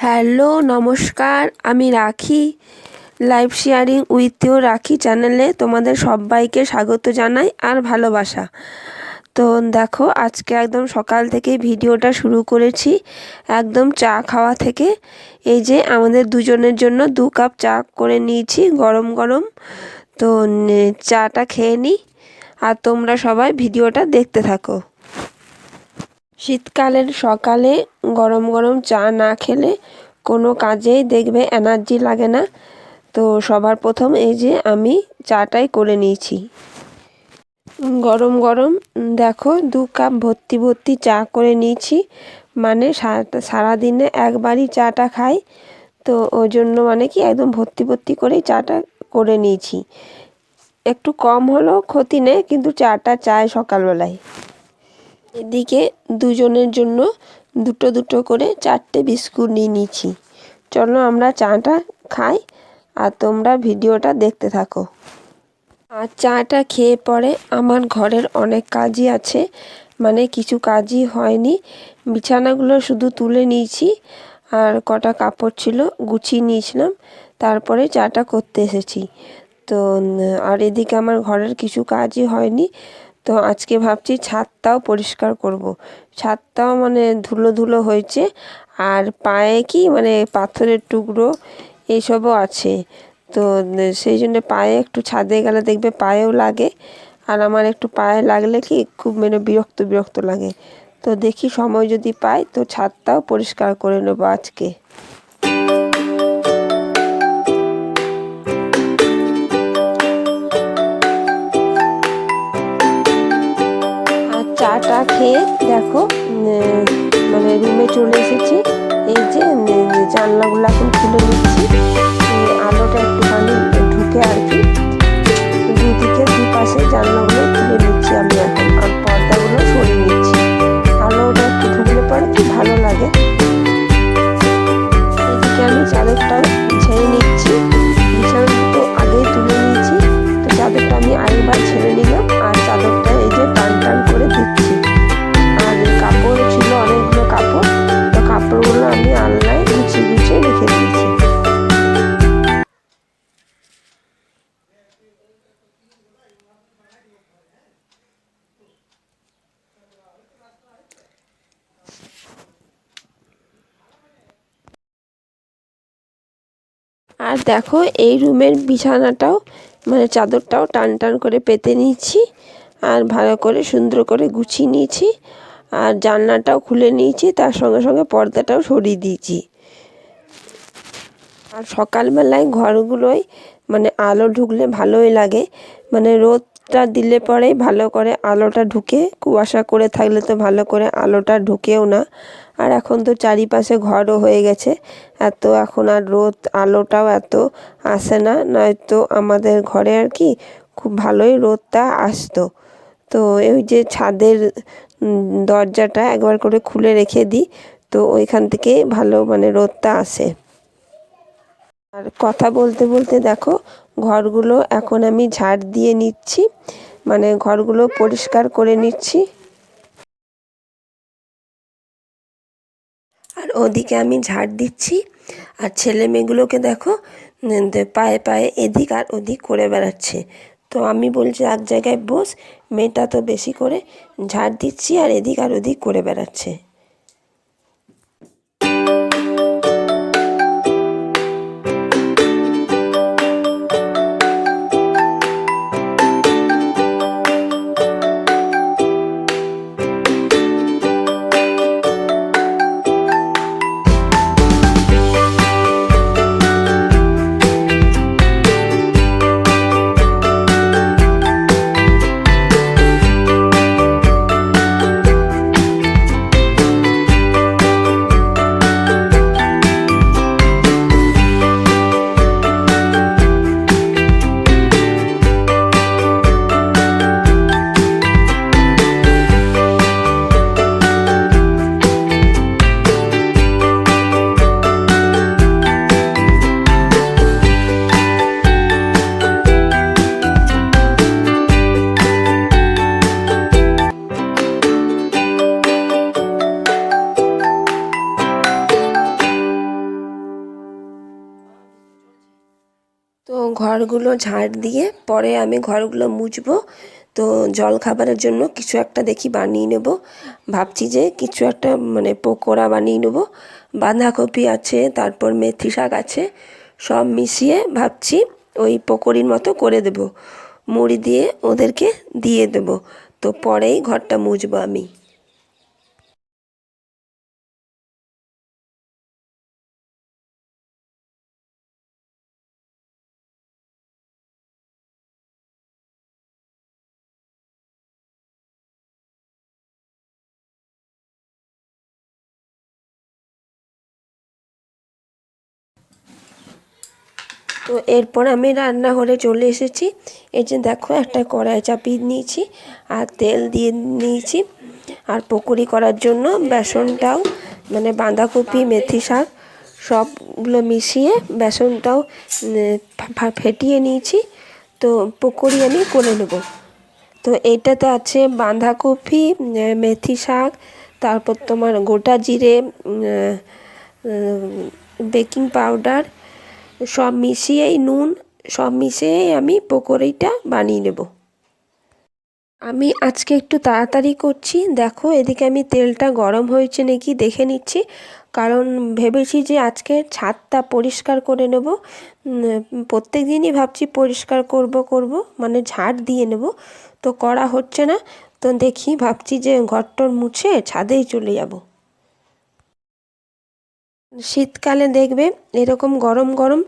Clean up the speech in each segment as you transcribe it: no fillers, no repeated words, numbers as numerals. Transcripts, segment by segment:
Hello নমস্কার, আমি রাখি লাইভ শেয়ারিং উইথ ইউ রাখি চ্যানেলে তোমাদের সবাইকে স্বাগত জানাই আর ভালোবাসা। তো দেখো, আজকে একদম সকাল থেকে ভিডিওটা শুরু করেছি একদম চা খাওয়া থেকে। এই যে আমাদের দুজনের জন্য 2 কাপ চা করে নিয়েছি গরম গরম। তো চাটা খেয়ে নিই আর তোমরা সবাই ভিডিওটা দেখতে থাকো। শীতকালের সকালে গরম গরম চা না খেলে কোনো কাজেই দেখবে এনার্জি লাগে না। তো সবার প্রথম এই যে আমি চাটাই করে নিয়েছি গরম গরম। দেখো 2 কাপ ভর্তি ভর্তি চা করে নিয়েছি, মানে সারাদিনে একবারই চাটা খাই। তো ওই জন্য মানে কি একদম ভর্তি ভর্তি করেই চাটা করে নিয়েছি। একটু কম হলেও ক্ষতি নেই, কিন্তু চাটা চাই সকালবেলায়। এদিকে দুজনের জন্য দুটো দুটো করে 4টে বিস্কুট নিয়ে নিয়েছি। চলো আমরা চাটা খাই আর তোমরা ভিডিওটা দেখতে থাকো। আর চাটা খেয়ে পরে আমার ঘরের অনেক কাজই আছে, মানে কিছু কাজই হয়নি। বিছানাগুলো শুধু তুলে নিয়েছি আর কটা কাপড় ছিল গুছিয়ে নিয়েছিলাম, তারপরে চাটা করতে এসেছি। তো আর এদিকে আমার ঘরের কিছু কাজই হয়নি। তো আজকে ভাবছি ছাদটাও পরিষ্কার করব। ছাদটাও মানে ধুলো ধুলো হয়েছে, আর পায়ে কি মানে পাথরের টুকরো এইসবও আছে। তো সেই জন্য পায়ে একটু ছাদে গেলে দেখবে পায়েও লাগে, আর আমার একটু পায়ে লাগলে কি খুব মানে বিরক্ত বিরক্ত লাগে। তো দেখি সময় যদি পাই তো ছাদটাও পরিষ্কার করে নেবো আজকে। চাটা খেয়ে দেখো মানে রুমে চলে এসেছি। এই যে জানলাগুলো এখন খুলে নিচ্ছি, আলোটা একটুখানি ঢুকে আর কি। দুদিকে দুপাশে জানলাগুলো খুলে নিচ্ছি আমি এখন, আর পর্দাগুলো সরিয়ে নিচ্ছি। আলোটা একটু ঢুকলে পরে কি ভালো লাগে। এদিকে আমি চাদরটাও ছেড়ে নিচ্ছি, বিছানা তো আগেই তুলে নিয়েছি। তো চাদরটা আমি আরেকবার ছেড়ে নিলাম, আর চাদরটা এই যে টান টান করে দিচ্ছি। আর কাপড় ছিল অনেকগুলো কাপড়, তো কাপড়গুলো আমি আলনায় গুছিয়ে গুছিয়ে রেখে দিয়েছি। আর দেখো এই রুমের বিছানাটাও মানে চাদরটাও টান টান করে পেতে নিয়েছি, আর ভালো করে সুন্দর করে গুছিয়ে নিয়েছি। আর জানলাটাও খুলে নিয়েছি, তার সঙ্গে সঙ্গে পর্দাটাও সরিয়ে দিয়েছি। আর সকালবেলায় ঘরগুলোয় মানে আলো ঢুকলে ভালোই লাগে, মানে রোদটা দিলে পরেই ভালো করে আলোটা ঢুকে। কুয়াশা করে থাকলে তো ভালো করে আলোটা ঢুকেও না। আর এখন তো চারিপাশে ঘরও হয়ে গেছে, এত এখন আর রোদ আলোটাও এত আসে না, নয়তো আমাদের ঘরে আর কি খুব ভালোই রোদটা আসতো। তো ওই যে ছাদের দরজাটা একবার করে খুলে রেখে দিই, তো ওইখান থেকে ভালো মানে রোদটা আসে। আর কথা বলতে বলতে দেখো ঘরগুলো এখন আমি ঝাড় দিয়ে নিচ্ছি, মানে ঘরগুলো পরিষ্কার করে নিচ্ছি। আর ওদিকে আমি ঝাড় দিচ্ছি, আর ছেলে মেয়েগুলোকে দেখো পায়ে পায়ে এদিক আর ওদিক করে বেড়াচ্ছে। তো আমি বলছি এক জায়গায় বস, মেয়েটা তো বেশি করে ঝাড় দিচ্ছি আর এদিক আর ওদিক করে বেড়াচ্ছে। তো ঘরগুলো ঝাড় দিয়ে পরে আমি ঘরগুলো মুছবো। তো জলখাবারের জন্য কিছু একটা দেখি বানিয়ে নেব। ভাবছি যে কিছু একটা মানে পকোড়া বানিয়ে নেব। বাঁধাকপি আছে, তারপর মেথি শাক আছে, সব মিশিয়ে ভাবছি ওই পকোড়ির মতো করে দেব। মুড়ি দিয়ে ওদেরকে দিয়ে দেব। তো পরেই ঘরটা মুছবো আমি। তো এরপর আমি রান্নাঘরে চলে এসেছি। এই যে দেখো, একটা কড়াই চাপিয়ে নিয়েছি আর তেল দিয়ে নিয়েছি। আর পকোড়ি করার জন্য বেসনটাও মানে বাঁধাকপি মেথি শাক সবগুলো মিশিয়ে বেসনটাও ফেটিয়ে নিয়েছি। তো পকোড়ি আমি করে নেব। তো এইটাতে আছে বাঁধাকপি, মেথি শাক, তারপর তোমার গোটা জিরে, বেকিং পাউডার সব মিশিয়েই নুন সব মিশিয়েই আমি পকোড়িটা বানিয়ে নেব। আমি আজকে একটু তাড়াতাড়ি করছি। দেখো এদিকে আমি তেলটা গরম হয়েছে নাকি দেখে নিচ্ছি, কারণ ভেবেছি যে আজকে ছাদটা পরিষ্কার করে নেব। প্রত্যেক দিনই ভাবছি পরিষ্কার করব মানে ঝাড় দিয়ে নেব, তো করা হচ্ছে না। তো দেখি ভাবছি যে ঘরটর মুছে ছাদেই চলে যাব। শীতকালে দেখবে এরকম গরম গরম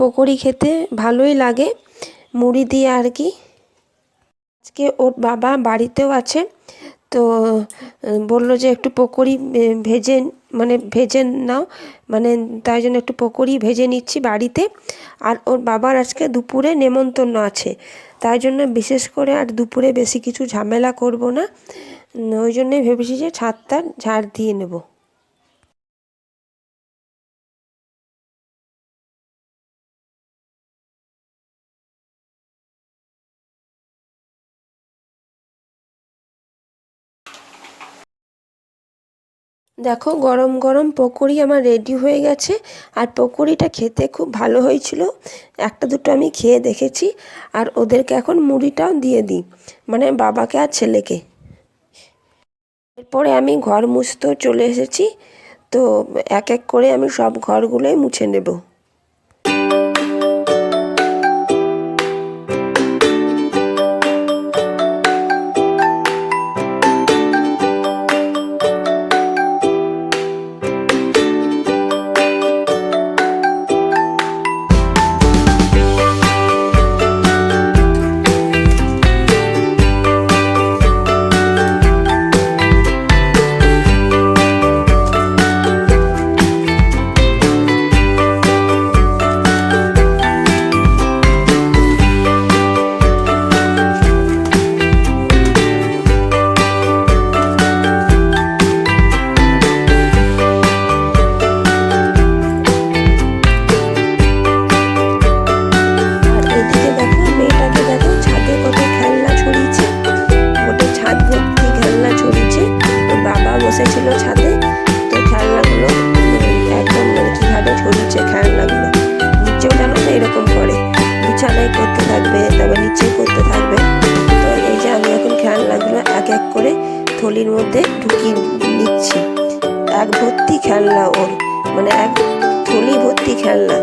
পকোড়ি খেতে ভালোই লাগে, মুড়ি দিয়ে আর কি। আজকে ওর বাবা বাড়িতেও আছে, তো বললো যে একটু পকোড়ি ভেজে নাও, মানে তাই জন্য একটু পকোড়ি ভেজে নিচ্ছি বাড়িতে। আর ওর বাবার আজকে দুপুরে নেমন্তন্ন আছে, তাই জন্য বিশেষ করে আর দুপুরে বেশি কিছু ঝামেলা করব না। ওই জন্যই ভেবেছি যে ছাদটা ঝাড় দিয়ে নেব। দেখো গরম গরম পকোড়ি আমার রেডি হয়ে গেছে। আর পকোড়িটা খেতে খুব ভালো হয়েছিল। একটা দুটো আমি খেয়ে দেখেছি। আর ওদেরকে এখন মুড়িটাও দিয়ে দিই, মানে বাবাকে আর ছেলেকে। এরপরে আমি ঘর মুছতেও চলে এসেছি। তো এক এক করে আমি সব ঘরগুলোই মুছে নেব। বসেছিল ছাদে। তো খেলনাগুলো একদম মানে কীভাবে ঝুলছে খেলনাগুলো, নিচেও জানো তো এরকম করে, বিছানায় করতে থাকবে তারপর নিচে করতে থাকবে। তো এই যে আমি এখন খেলনাগুলো এক এক করে থলির মধ্যে ঢুকিয়ে নিচ্ছি। এক ভর্তি খেলনা ওর, মানে এক থলি ভর্তি খেলনা।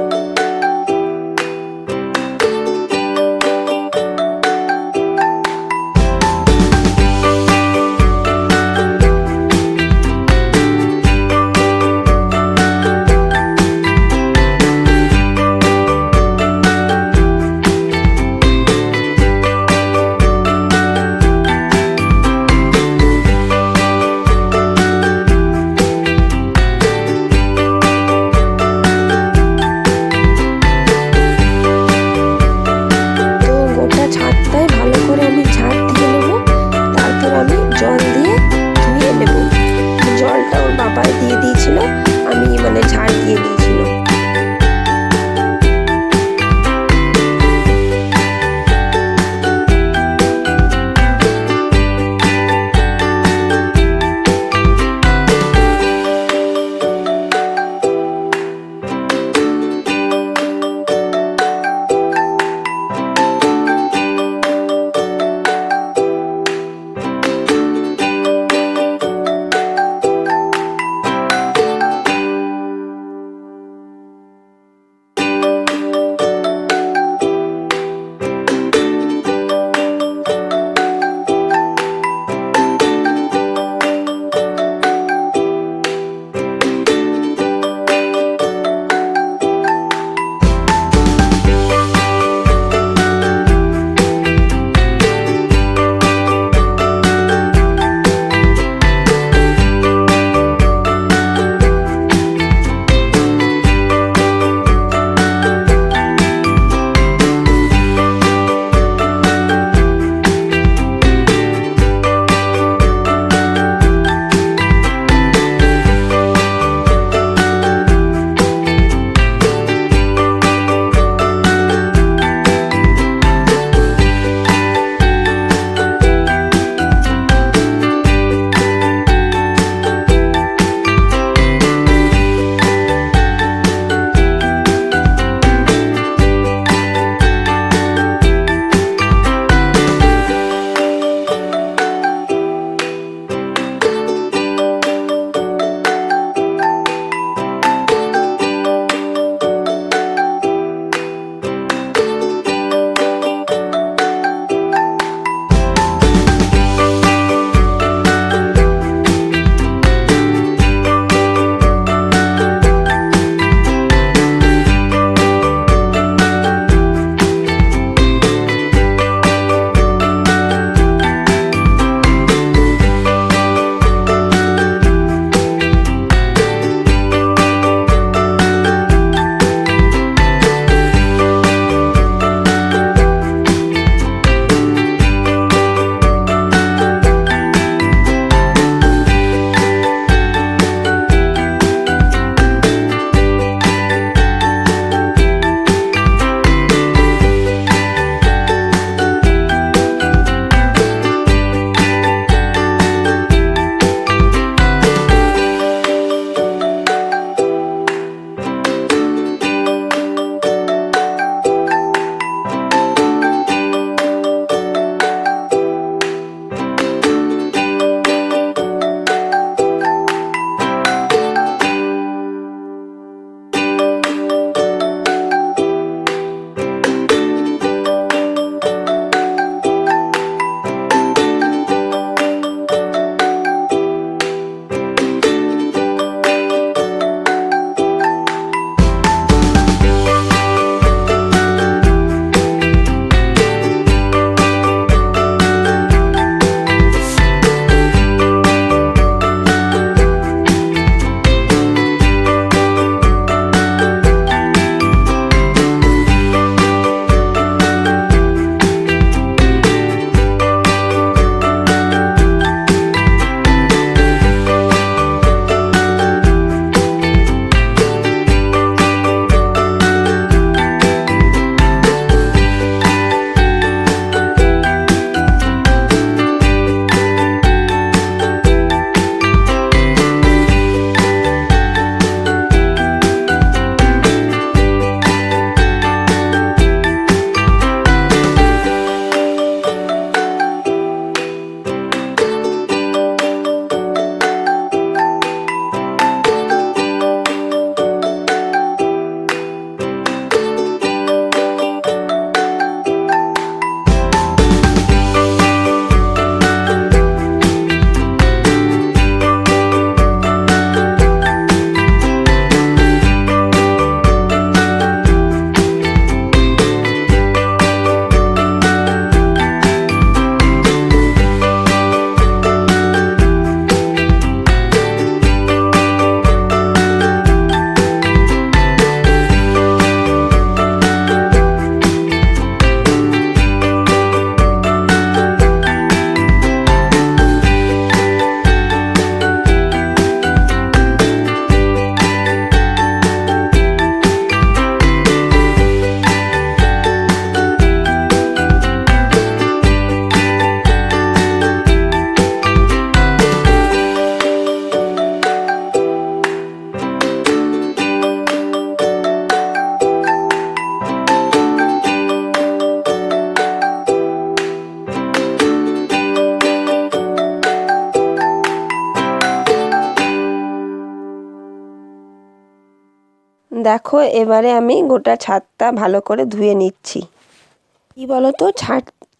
দেখো এবারে আমি গোটা ছাদটা ভালো করে ধুয়ে নিচ্ছি। কি বলো তো,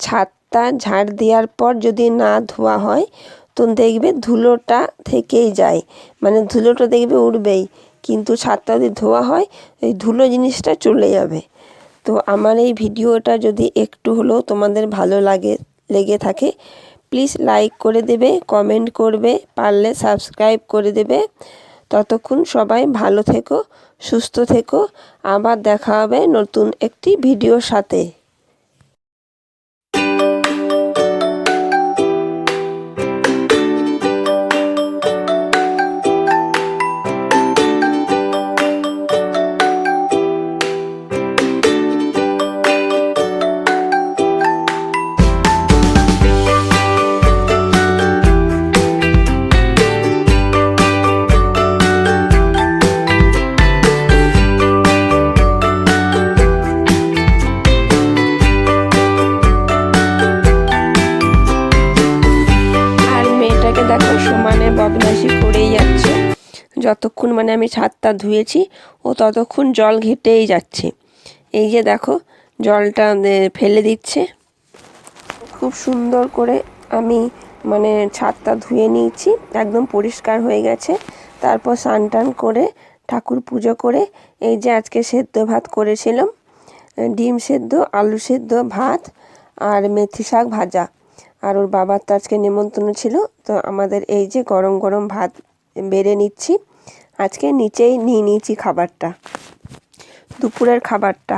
ছাদটা ঝাড় দেওয়ার পর যদি না ধোয়া হয় তো দেখবে ধুলোটা থেকেই যায়, মানে ধুলোটা দেখবে উঠবেই, কিন্তু ছাদটা যদি ধোয়া হয় এই ধুলো জিনিসটা চলে যাবে। তো আমার এই ভিডিওটা যদি একটু হলেও তোমাদের ভালো লেগে থাকে, প্লিজ লাইক করে দেবে, কমেন্ট করবে, পারলে সাবস্ক্রাইব করে দেবে। ততক্ষণ সবাই ভালো থেকো, সুস্থ থেকো। আবার দেখা হবে নতুন একটি ভিডিওর সাথে। দেখো সমানে বদমাইশি করেই যাচ্ছে, যতক্ষণ মানে আমি ছাদটা ধুয়েছি ও ততক্ষণ জল ঘেটেই যাচ্ছে। এই যে দেখো জলটা ফেলে দিচ্ছে। খুব সুন্দর করে আমি মানে ছাদটা ধুয়ে নিয়েছি, একদম পরিষ্কার হয়ে গেছে। তারপর স্নান টান করে ঠাকুর পুজো করে এই যে আজকে সেদ্ধ ভাত করেছিলাম, ডিম সেদ্ধ, আলু সেদ্ধ, ভাত আর মেথি শাক ভাজা। আর ওর বাবার তো আজকে নেমন্তন্ন ছিল, তো আমাদের এই যে গরম গরম ভাত বেড়ে নিচ্ছি। আজকে নিচেই নিয়ে নিয়েছি খাবারটা, দুপুরের খাবারটা।